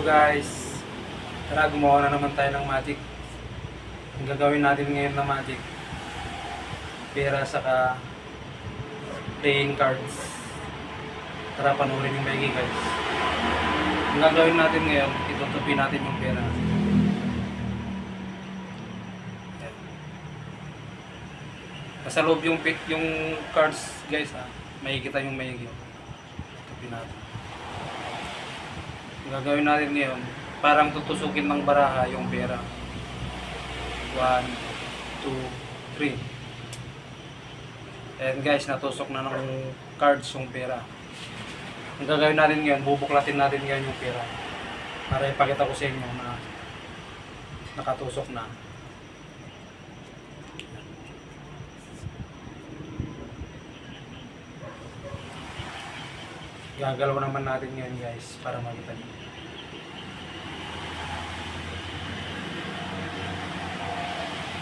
Hello guys, tara gumawa na naman tayo ng magic. Ang gagawin natin ngayon na magic, pera saka playing cards. Tara panoorin yung maigi guys. Ang gagawin natin ngayon, itutupi natin yung pera. Ayan. Nasa loob yung cards guys ha. Makikita yung maigi. Tutupi natin. Ang gagawin natin ngayon, parang tutusukin ng baraha yung pera. 1, 2, 3. And guys, natusok na ng cards yung pera. Ang gagawin natin ngayon, bubuklatin natin ngayon yung pera. Para ipakita ko sa inyo na nakatusok na. Gagalaw naman natin ngayon guys, para makita niyo.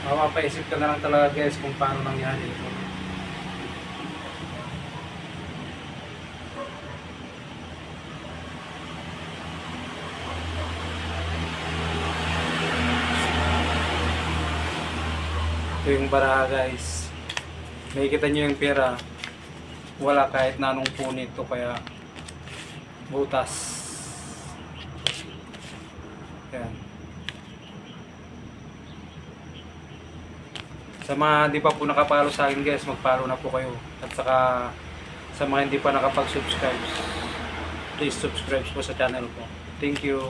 Mapapaisip ka na lang talaga guys kung paano nangyari ito. Ito yung baraha guys. Makikita nyo yung pera. Wala kahit na anong punit o kaya butas. Yan. Sa mga hindi pa po nakapalo sa akin guys, magpalo na po kayo. At saka sa mga hindi pa nakapag-subscribe, please subscribe po sa channel ko. Thank you.